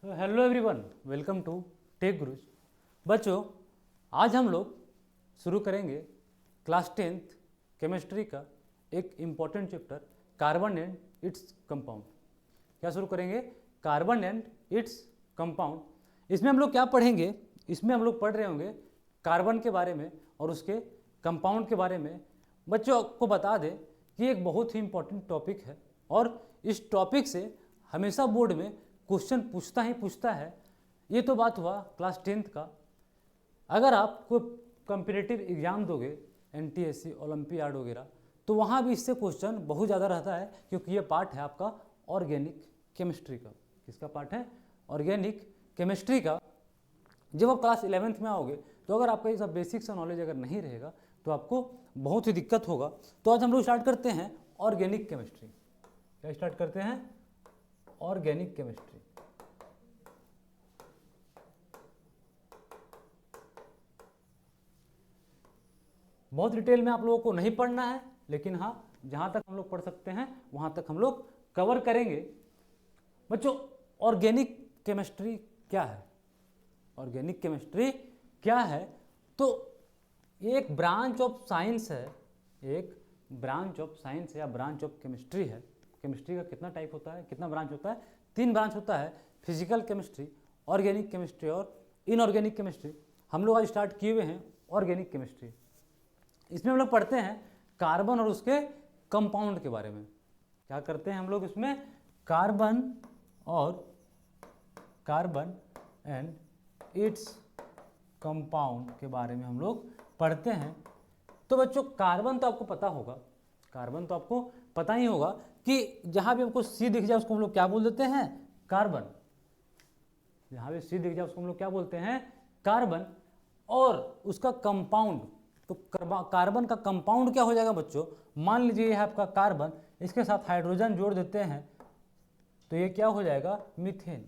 Hello everyone, welcome to Tech Gurus. बच्चों, आज हम लोग शुरू करेंगे क्लास 10th केमिस्ट्री का एक important chapter carbon and its compound. क्या शुरू करेंगे? Carbon and its compound. इसमें हम लोग क्या पढ़ेंगे? इसमें हम लोग पढ़ रहे होंगे कार्बन के बारे में और उसके कंपाउंड के बारे में। बच्चों, आपको बता दें कि एक बहुत ही इम्पॉर्टेंट टॉपिक है और इस टॉपिक से हमेशा बोर्ड में क्वेश्चन पूछता ही पूछता है। ये तो बात हुआ क्लास 10th का। अगर आप कोई कॉम्पिटिटिव एग्जाम दोगे, एनटीएससी, ओलंपियाड वगैरह, तो वहाँ भी इससे क्वेश्चन बहुत ज़्यादा रहता है, क्योंकि ये पार्ट है आपका ऑर्गेनिक केमिस्ट्री का। किसका पार्ट है? ऑर्गेनिक केमिस्ट्री का। जब आप क्लास 11th में आओगे तो अगर आपका ये सब बेसिक सा नॉलेज अगर नहीं रहेगा तो आपको बहुत ही दिक्कत होगा। तो आज हम लोग स्टार्ट करते हैं ऑर्गेनिक केमिस्ट्री। क्या स्टार्ट करते हैं? Organic chemistry. बहुत डिटेल में आप लोगों को नहीं पढ़ना है, लेकिन हाँ, जहाँ तक हम लोग पढ़ सकते हैं वहाँ तक हम लोग कवर करेंगे। बच्चों, ऑर्गेनिक केमिस्ट्री क्या है? ऑर्गेनिक केमिस्ट्री क्या है? तो ये एक ब्रांच ऑफ साइंस है, एक ब्रांच ऑफ साइंस या ब्रांच ऑफ केमिस्ट्री है। केमिस्ट्री का कितना टाइप होता है, कितना ब्रांच होता है? 3 ब्रांच होता है, फिजिकल केमिस्ट्री, ऑर्गेनिक केमिस्ट्री और इनऑर्गेनिक केमिस्ट्री। हम लोग आज स्टार्ट किए हुए हैं ऑर्गेनिक केमिस्ट्री। इसमें हम लोग पढ़ते हैं कार्बन और उसके कंपाउंड के बारे में। क्या करते हैं हम लोग इसमें? कार्बन और कार्बन एंड इट्स कंपाउंड के बारे में हम लोग पढ़ते हैं। तो बच्चों, कार्बन तो आपको पता होगा, कार्बन तो आपको पता ही होगा कि जहाँ भी हमको सी दिख जाए उसको हम लोग क्या बोल देते हैं? कार्बन। जहाँ भी सी दिख जाए उसको हम लोग क्या बोलते हैं? कार्बन। और उसका कंपाउंड, तो कार्बन का कंपाउंड क्या हो जाएगा बच्चों? मान लीजिए ये है आपका कार्बन, इसके साथ हाइड्रोजन जोड़ देते हैं तो ये क्या हो जाएगा? मीथेन।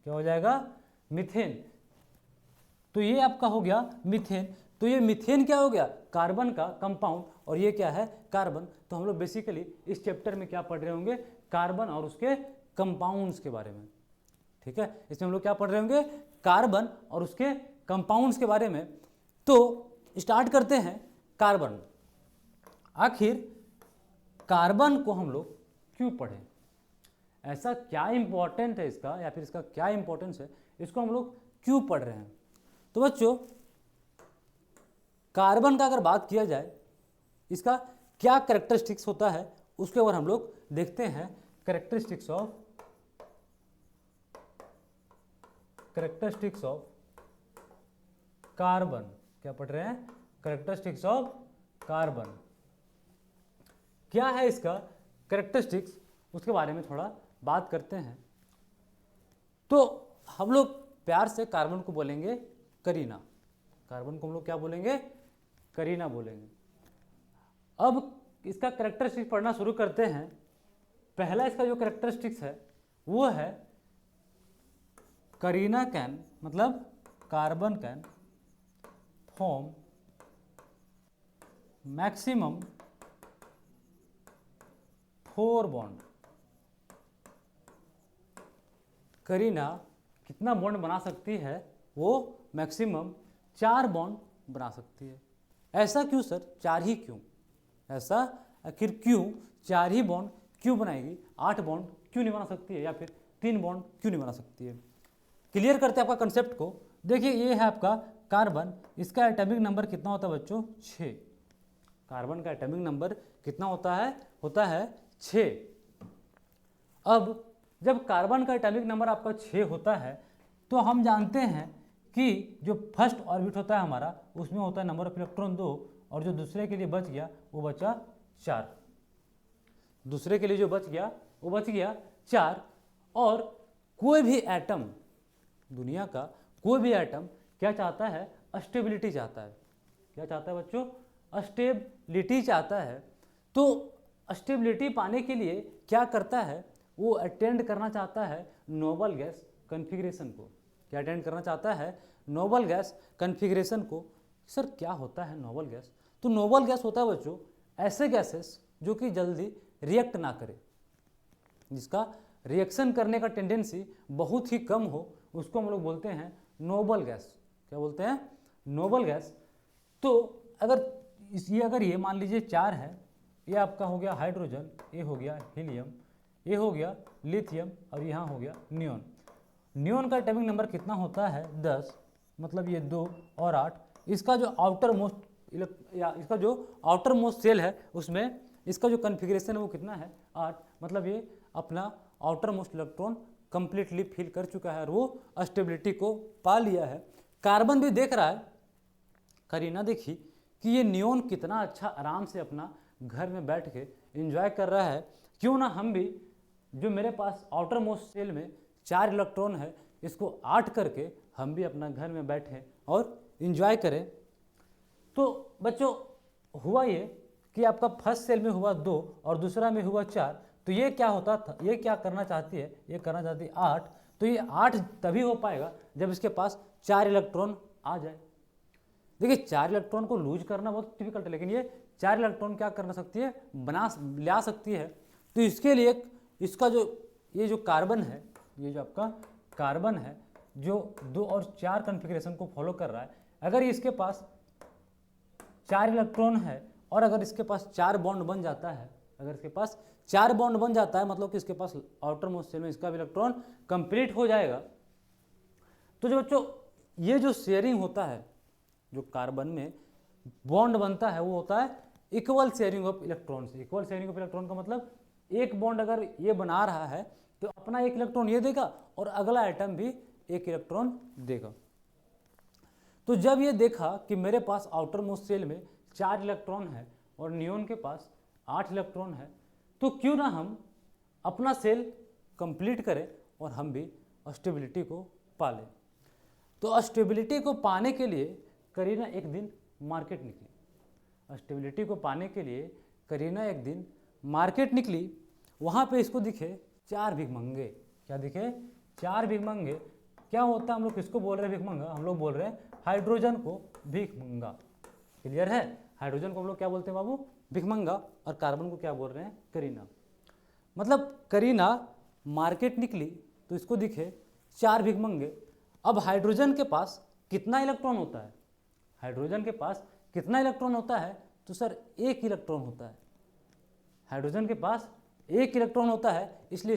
क्या हो जाएगा? मीथेन। तो ये आपका हो गया मीथेन। तो ये मीथेन क्या हो गया? कार्बन का कंपाउंड। और ये क्या है? कार्बन। तो हम लोग बेसिकली इस चैप्टर में क्या पढ़ रहे होंगे? कार्बन और उसके कंपाउंड्स के बारे में। ठीक है, इसमें हम लोग क्या पढ़ रहे होंगे? कार्बन और उसके कंपाउंड्स के बारे में। तो स्टार्ट करते हैं कार्बन। आखिर कार्बन को हम लोग क्यों पढ़ें? ऐसा क्या इंपॉर्टेंट है इसका, या फिर इसका क्या इंपॉर्टेंस है, इसको हम लोग क्यों पढ़ रहे हैं? तो बच्चों, कार्बन का अगर बात किया जाए, इसका क्या कैरेक्टरिस्टिक्स होता है उसके ऊपर हम लोग देखते हैं। Characteristics of carbon. क्या पढ़ रहे हैं? Characteristics of carbon. क्या है इसका कैरेक्टरिस्टिक्स, उसके बारे में थोड़ा बात करते हैं। तो हम लोग प्यार से कार्बन को बोलेंगे करीना। कार्बन को हम लोग क्या बोलेंगे? करीना बोलेंगे। अब इसका कैरेक्टरिस्टिक्स पढ़ना शुरू करते हैं। पहला इसका जो कैरेक्टरिस्टिक्स है वो है करीना कैन, मतलब carbon can form maximum 4 bond. Kareena कितना बॉन्ड बना सकती है? वो मैक्सिमम 4 बॉन्ड बना सकती है। ऐसा क्यों सर? 4 ही क्यों? ऐसा आखिर क्यों 4 ही बॉन्ड क्यों बनाएगी? 8 बॉन्ड क्यों नहीं बना सकती है, या फिर 3 बॉन्ड क्यों नहीं बना सकती है? क्लियर करते हैं आपका कंसेप्ट को। देखिए, ये है आपका कार्बन। इसका एटॉमिक नंबर कितना होता है बच्चों? 6। कार्बन का एटॉमिक नंबर कितना होता है? होता है 6। अब जब कार्बन का एटॉमिक नंबर आपका 6 होता है तो हम जानते हैं कि जो फर्स्ट ऑर्बिट होता है हमारा, उसमें होता है नंबर ऑफ इलेक्ट्रॉन 2, और जो दूसरे के लिए बच गया वो बचा 4। दूसरे के लिए जो बच गया वो बच गया 4। और कोई भी एटम, दुनिया का कोई भी एटम क्या चाहता है? स्टेबिलिटी चाहता है। क्या चाहता है बच्चों? स्टेबिलिटी चाहता है। तो स्टेबिलिटी पाने के लिए क्या करता है? वो अटेंड करना चाहता है नोबल गैस कॉन्फ़िगरेशन को। क्या अटेंड करना चाहता है? नोबल गैस कॉन्फ़िगरेशन को। सर, क्या होता है नोबल गैस? तो नोबल गैस होता है बच्चों ऐसे गैसेस जो कि जल्दी रिएक्ट ना करे, जिसका रिएक्शन करने का टेंडेंसी बहुत ही कम हो, उसको हम लोग बोलते हैं नोबल गैस। क्या बोलते हैं? Noble gas. तो अगर ये मान लीजिए 4 है, ये आपका हो गया हाइड्रोजन, ये हो गया हीलियम, ये हो गया लिथियम, और यहाँ हो गया नियोन। नियोन का एटॉमिक नंबर कितना होता है? 10, मतलब ये 2 और 8। इसका जो आउटर मोस्ट सेल है उसमें इसका जो कन्फिग्रेशन है वो कितना है? 8, मतलब ये अपना outermost electron completely fill कर चुका है और वो स्टेबिलिटी को पा लिया है। कार्बन भी देख रहा है, करीना देखी कि ये नियोन कितना अच्छा आराम से अपना घर में बैठ के एंजॉय कर रहा है, क्यों ना हम भी, जो मेरे पास आउटर मोस्ट सेल में 4 इलेक्ट्रॉन है, इसको 8 करके हम भी अपना घर में बैठें और एंजॉय करें। तो बच्चों हुआ ये कि आपका फर्स्ट सेल में हुआ 2 और दूसरा में हुआ 4, तो ये क्या होता था, ये क्या करना चाहती है? ये करना चाहती है 8। तो ये 8 तभी हो पाएगा जब इसके पास 4 इलेक्ट्रॉन आ जाए। देखिए 4 इलेक्ट्रॉन को लूज करना बहुत डिफिकल्ट है, लेकिन ये 4 इलेक्ट्रॉन क्या कर सकती है? ला सकती है। तो इसके लिए इसका ये जो कार्बन है, ये जो आपका कार्बन है जो 2 और 4 कन्फिग्रेशन को फॉलो कर रहा है, अगर इसके पास 4 इलेक्ट्रॉन है और अगर इसके पास 4 बॉन्ड बन जाता है, अगर इसके पास 4 बॉन्ड बन जाता है, मतलब कि इसके पास आउटर मोस्ट सेल में इसका भी इलेक्ट्रॉन कंप्लीट हो जाएगा। तो जो बच्चों ये जो शेयरिंग होता है, जो कार्बन में बॉन्ड बनता है, वो होता है equal sharing of electrons. Equal sharing of electron का मतलब एक बॉन्ड अगर ये बना रहा है तो अपना 1 इलेक्ट्रॉन ये देगा और अगला आइटम भी 1 इलेक्ट्रॉन देगा। तो जब ये देखा कि मेरे पास आउटर मोस्ट सेल में 4 इलेक्ट्रॉन है और नियोन के पास 8 इलेक्ट्रॉन है, तो क्यों ना हम अपना सेल कंप्लीट करें और हम भी स्टेबिलिटी को पा लें। तो स्टेबिलिटी को पाने के लिए करीना एक दिन मार्केट निकली। स्टेबिलिटी को पाने के लिए करीना एक दिन मार्केट निकली। वहाँ पे इसको दिखे 4 भिखमंगे। क्या दिखे? 4 भिखमंगे। क्या होता है? हम लोग किसको बोल रहे हैं भिखमंगा? हम लोग बोल रहे हैं हाइड्रोजन को भिखमंगा। क्लियर है? हाइड्रोजन को हम लोग क्या बोलते हैं बाबू? भिखमंगा। और कार्बन को क्या बोल रहे हैं? करीना। मतलब करीना मार्केट निकली तो इसको दिखे 4 भिखमंगे। अब हाइड्रोजन के पास कितना इलेक्ट्रॉन होता है? हाइड्रोजन के पास कितना इलेक्ट्रॉन होता है? तो सर 1 इलेक्ट्रॉन होता है। हाइड्रोजन के पास 1 इलेक्ट्रॉन होता है, इसलिए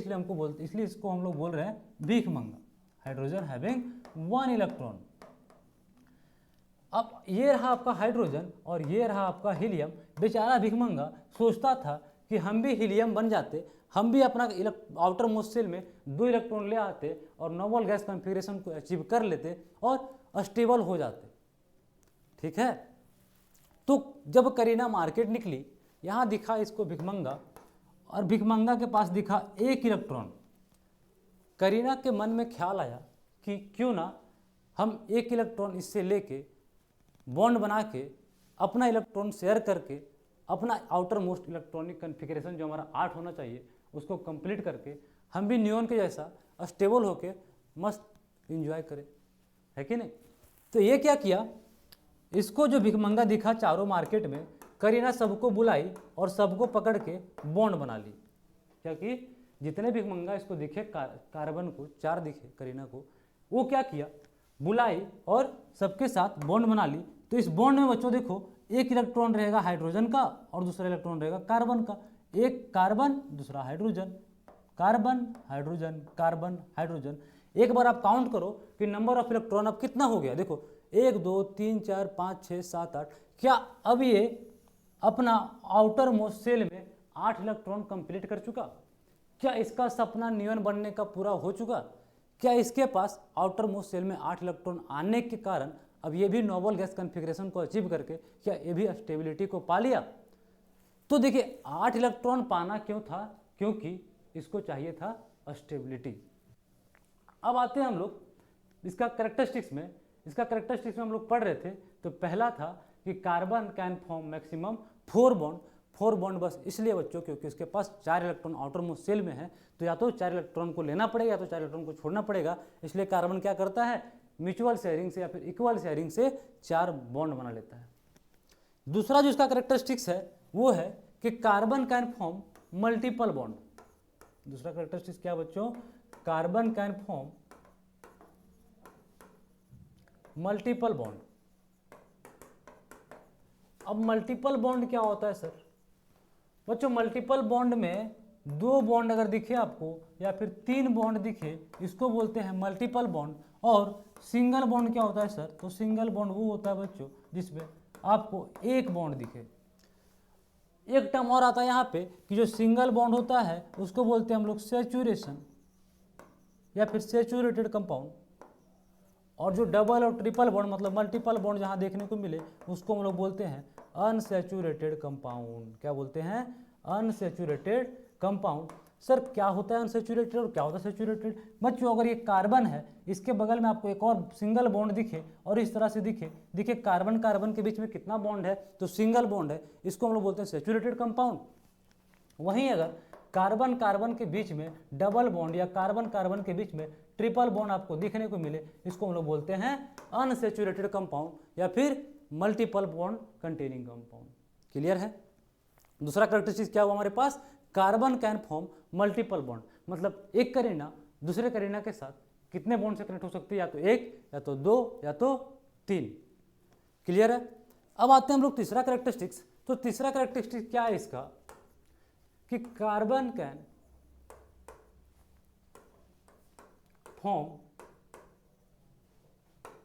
इसको हम लोग बोल रहे हैं भिखमंगा। Hydrogen having 1 electron. अब ये रहा आपका हाइड्रोजन और ये रहा आपका हीलियम। बेचारा भिखमंगा सोचता था कि हम भी हीलियम बन जाते, हम भी अपना आउटर मोस्ट सेल में 2 इलेक्ट्रॉन ले आते और नोबल गैस कॉन्फ़िगरेशन को अचीव कर लेते और स्टेबल हो जाते। ठीक है? तो जब करीना मार्केट निकली, यहाँ दिखा इसको भिखमंगा और भिखमंगा के पास दिखा 1 इलेक्ट्रॉन। करीना के मन में ख्याल आया कि क्यों ना हम 1 इलेक्ट्रॉन इससे लेके बॉन्ड बना के अपना इलेक्ट्रॉन शेयर करके अपना आउटर मोस्ट इलेक्ट्रॉनिक कन्फिग्रेशन जो हमारा 8 होना चाहिए उसको कंप्लीट करके हम भी नियोन के जैसा स्टेबल होके मस्त इंजॉय करें, है कि नहीं? तो ये क्या किया, इसको जो भिखमंगा दिखा चारों मार्केट में, करीना सबको बुलाई और सबको पकड़ के बॉन्ड बना ली। क्या कि जितने भिखमंगा इसको दिखे कार्बन को 4 दिखे करीना को, वो क्या किया, बुलाई और सबके साथ बॉन्ड बना ली। तो इस बॉन्ड में बच्चों देखो 1 इलेक्ट्रॉन रहेगा हाइड्रोजन का और दूसरा इलेक्ट्रॉन रहेगा कार्बन का। एक कार्बन दूसरा hydrogen, carbon hydrogen, carbon hydrogen. एक बार आप काउंट करो कि नंबर ऑफ इलेक्ट्रॉन अब कितना हो गया। देखो 1 2 3 4 5 6 7 8। क्या अब ये अपना आउटर मोस्ट सेल में 8 इलेक्ट्रॉन कंप्लीट कर चुका? क्या इसका सपना नियोन बनने का पूरा हो चुका? क्या इसके पास आउटर मोस्ट सेल में 8 इलेक्ट्रॉन आने के कारण अब ये भी नोबल गैस कॉन्फ़िगरेशन को अचीव करके क्या ये भी स्टेबिलिटी को पा लिया? तो देखिए 8 इलेक्ट्रॉन पाना क्यों था? क्योंकि इसको चाहिए था स्टेबिलिटी। अब आते हैं हम लोग इसका कैरेक्टरिस्टिक्स में। इसका कैरेक्टरिस्टिक्स में हम लोग पढ़ रहे थे, तो पहला था कि carbon can form maximum 4 bond. 4 bond बस इसलिए बच्चों क्योंकि उसके पास 4 इलेक्ट्रॉन आउटर मोस्ट सेल में है, तो या तो 4 इलेक्ट्रॉन को लेना पड़ेगा या तो 4 इलेक्ट्रॉन को छोड़ना पड़ेगा। इसलिए कार्बन क्या करता है, म्यूचुअल शेयरिंग से या फिर इक्वल शेयरिंग से 4 बॉन्ड बना लेता है। दूसरा जो इसका कैरेक्टरिस्टिक्स है वो है कि carbon can form multiple bond. दूसरा कैरेक्टरिस्टिक्स क्या बच्चों, carbon can form multiple bond. अब मल्टीपल बॉन्ड क्या होता है सर बच्चों, मल्टीपल बॉन्ड में दो बॉन्ड अगर दिखे आपको या फिर तीन बॉन्ड दिखे, इसको बोलते हैं मल्टीपल बॉन्ड। और सिंगल बॉन्ड क्या होता है सर, तो सिंगल बॉन्ड वो होता है बच्चों जिसमें आपको एक बॉन्ड दिखे। एक टर्म और आता है यहाँ पे कि जो सिंगल बॉन्ड होता है उसको बोलते हैं हम लोग सैचुरेशन या फिर सैचुरेटेड कंपाउंड। और जो डबल और ट्रिपल बॉन्ड मतलब मल्टीपल बॉन्ड जहाँ देखने को मिले उसको हम लोग बोलते हैं अनसैचुरेटेड कंपाउंड। क्या बोलते हैं, अनसैचुरेटेड कंपाउंड। सर क्या होता है अनसैचुरेटेड और क्या होता है सैचुरेटेड? बच्चों अगर ये कार्बन है, इसके बगल में आपको एक और सिंगल बॉन्ड दिखे और इस तरह से दिखे कार्बन कार्बन के बीच में कितना बॉन्ड है, तो सिंगल बॉन्ड है, इसको हम लोग बोलते हैं सैचुरेटेड कंपाउंड। वहीं अगर कार्बन कार्बन के बीच में डबल बॉन्ड या कार्बन कार्बन के बीच में ट्रिपल बॉन्ड आपको दिखने को मिले, इसको हम लोग बोलते हैं अनसैचुरेटेड कंपाउंड या फिर multiple bond containing compound. Clear है? दूसरा कैरेक्टरिस्टिक क्या हुआ हमारे पास, carbon can form multiple bond, मतलब एक करीना दूसरे करीना के साथ कितने बॉन्ड से कनेक्ट हो सकती है, या तो एक या तो दो या तो तीन। क्लियर है? अब आते हैं हम लोग तीसरा कैरेक्टरिस्टिक्स। तो तीसरा कैरेक्टरिस्टिक क्या है इसका कि carbon can form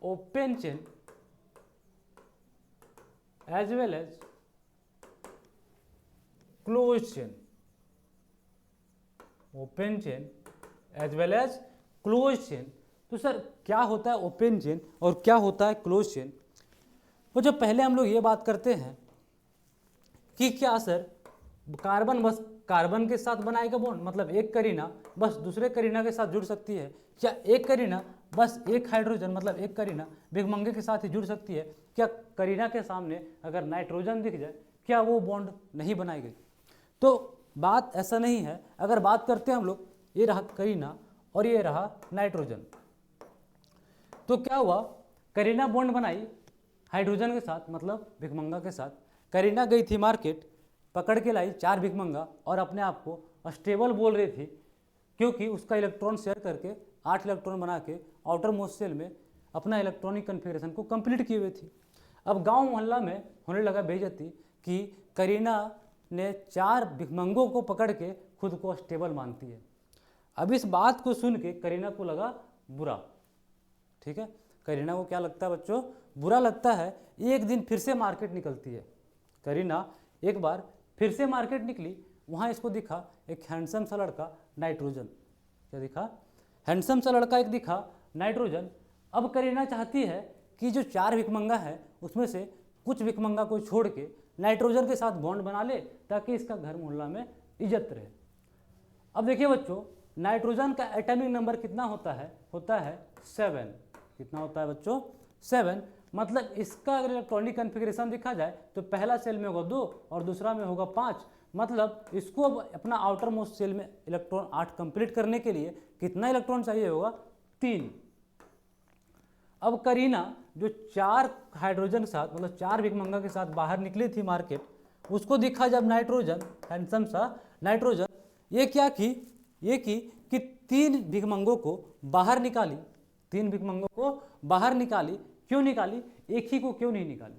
open chain as well as close chain. Open chain as well as close chain. तो सर क्या होता है ओपन चेन और क्या होता है क्लोज चेन? तो जब पहले हम लोग ये बात करते हैं कि क्या सर कार्बन बस कार्बन के साथ बनाएगा बॉन्ड, मतलब एक करीना बस दूसरे करीना के साथ जुड़ सकती है, क्या एक करीना बस एक हाइड्रोजन मतलब एक करीना भिखमंगे के साथ ही जुड़ सकती है? क्या करीना के सामने अगर नाइट्रोजन दिख जाए क्या वो बॉन्ड नहीं बनाएगी? तो बात ऐसा नहीं है। अगर बात करते हैं हम लोग, ये रहा करीना और ये रहा नाइट्रोजन, तो क्या हुआ, करीना बॉन्ड बनाई हाइड्रोजन के साथ मतलब भिखमंगा के साथ। करीना गई थी मार्केट, पकड़ के लाई 4 भिखमंगा और अपने आप को स्टेबल बोल रही थी क्योंकि उसका इलेक्ट्रॉन शेयर करके 8 इलेक्ट्रॉन बना के आउटर मोस्ट सेल में अपना इलेक्ट्रॉनिक कन्फिग्रेशन को कंप्लीट किए हुए थी। अब गांव मोहल्ला में होने लगा बेइज्जती कि करीना ने 4 भिखमंगों को पकड़ के खुद को स्टेबल मानती है। अब इस बात को सुन के करीना को लगा बुरा। ठीक है, करीना को क्या लगता है बच्चों, बुरा लगता है। एक दिन फिर से मार्केट निकलती है करीना, एक बार फिर से मार्केट निकली, वहाँ इसको दिखा एक हैंडसम सा लड़का नाइट्रोजन। क्या दिखा, हैंडसम सा लड़का एक दिखा नाइट्रोजन। अब करीना चाहती है कि जो 4 भिखमंगा है उसमें से कुछ भिखमंगा को छोड़ के नाइट्रोजन के साथ बॉन्ड बना ले ताकि इसका घर मोहल्ला में इज्जत रहे। अब देखिए बच्चों, नाइट्रोजन का एटॉमिक नंबर कितना होता है 7। कितना होता है बच्चों, 7। मतलब इसका अगर इलेक्ट्रॉनिक कन्फिग्रेशन देखा जाए तो पहला सेल में होगा 2 और दूसरा में होगा 5। मतलब इसको अब अपना आउटर मोस्ट सेल में इलेक्ट्रॉन 8 कंप्लीट करने के लिए कितना इलेक्ट्रॉन चाहिए होगा, 3। अब करीना जो 4 हाइड्रोजन के साथ मतलब 4 भिखमंगा के साथ बाहर निकली थी मार्केट, उसको दिखा जब नाइट्रोजन, हैंडसम सा नाइट्रोजन, ये क्या की, ये की कि 3 भिखमंगों को बाहर निकाली। 3 भिखमंगों को बाहर निकाली। क्यों निकाली, एक ही को क्यों नहीं निकाली?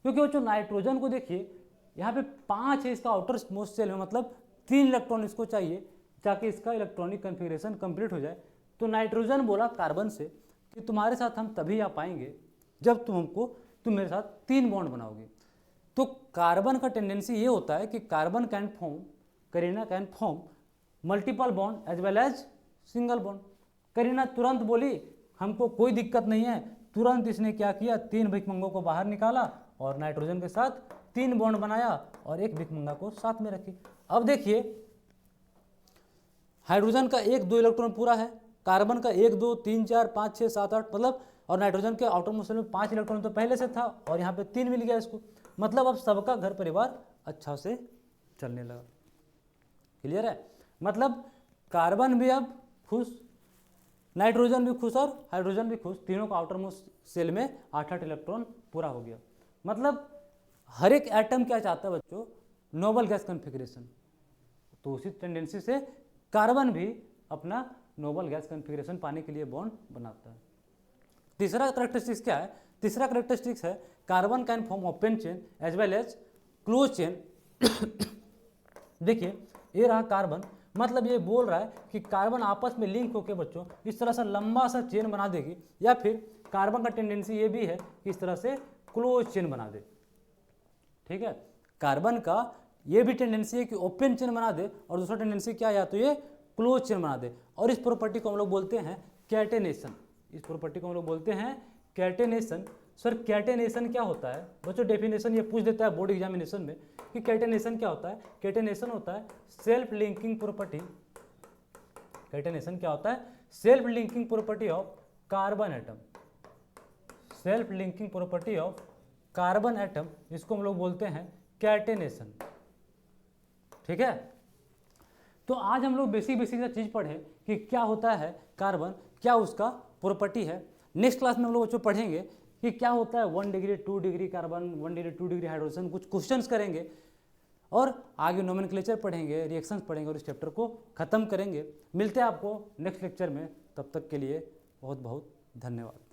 क्योंकि वो जो नाइट्रोजन को देखिए यहाँ पे 5 है इसका आउटर मोस्ट सेल में, मतलब 3 इलेक्ट्रॉन इसको चाहिए ताकि इसका इलेक्ट्रॉनिक कन्फिग्रेशन कंप्लीट हो जाए। तो नाइट्रोजन बोला कार्बन से कि तुम्हारे साथ हम तभी आ पाएंगे जब तुम मेरे साथ 3 बॉन्ड बनाओगे। तो कार्बन का टेंडेंसी ये होता है कि carbon can form, Kareena can form multiple bond as well as single bond. Kareena तुरंत बोली हमको कोई दिक्कत नहीं है, तुरंत इसने क्या किया, 3 भिखमंगों को बाहर निकाला और नाइट्रोजन के साथ 3 बॉन्ड बनाया और एक भिखमंगा को साथ में रखी। अब देखिए हाइड्रोजन का 1-2 इलेक्ट्रॉन पूरा है, कार्बन का 1 2 3 4 5 6 7 8 मतलब, और नाइट्रोजन के आउटर मोस्ट सेल में 5 इलेक्ट्रॉन तो पहले से था और यहाँ पे 3 मिल गया इसको। मतलब अब सबका घर परिवार अच्छा से चलने लगा। क्लियर है? मतलब कार्बन भी अब खुश, नाइट्रोजन भी खुश और हाइड्रोजन भी खुश, तीनों का आउटर मोस्ट सेल में 8-8 इलेक्ट्रॉन पूरा हो गया। मतलब हर एक एटम क्या चाहता है बच्चों, नोबल गैस कन्फिग्रेशन। तो उसी टेंडेंसी से कार्बन भी अपना नोबल गैस कॉन्फ़िगरेशन पाने के लिए बॉन्ड बनाता है। तीसरा करेक्टरिस्टिक्स क्या है? तीसरा करेक्टरिस्टिक्स है carbon can form open chain as well as close chain. देखिए ये रहा कार्बन, मतलब ये बोल रहा है कि कार्बन आपस में लिंक होकर बच्चों इस तरह से लंबा सा चेन बना देगी, या फिर कार्बन का टेंडेंसी ये भी है कि इस तरह से क्लोज चेन बना दे। ठीक है, कार्बन का ये भी टेंडेंसी है कि ओपन चेन बना दे, और दूसरा टेंडेंसी क्या है, या तो ये क्लोज चेन बना दे। और इस प्रॉपर्टी को हम लोग बोलते हैं कैटेनेशन। इस प्रॉपर्टी को हम लोग बोलते हैं कैटेनेशन। सर कैटेनेशन क्या होता है बच्चों? डेफिनेशन ये पूछ देता है बोर्ड एग्जामिनेशन में कि कैटेनेशन क्या होता है। कैटेनेशन होता है सेल्फ लिंकिंग प्रॉपर्टी। कैटेनेशन क्या होता है? Self linking property of carbon atom. Self linking property of carbon atom, इसको हम लोग बोलते हैं कैटेनेशन। ठीक है, तो आज हम लोग बेसिक सा चीज पढ़े कि क्या होता है कार्बन, क्या उसका प्रॉपर्टी है। नेक्स्ट क्लास में हम लोग बच्चों पढ़ेंगे कि क्या होता है 1 degree 2 degree carbon, 1 degree 2 degree hydrogen, कुछ क्वेश्चंस करेंगे और आगे नोमेनक्लेचर पढ़ेंगे, रिएक्शंस पढ़ेंगे और इस चैप्टर को खत्म करेंगे। मिलते हैं आपको नेक्स्ट लेक्चर में, तब तक के लिए बहुत बहुत धन्यवाद।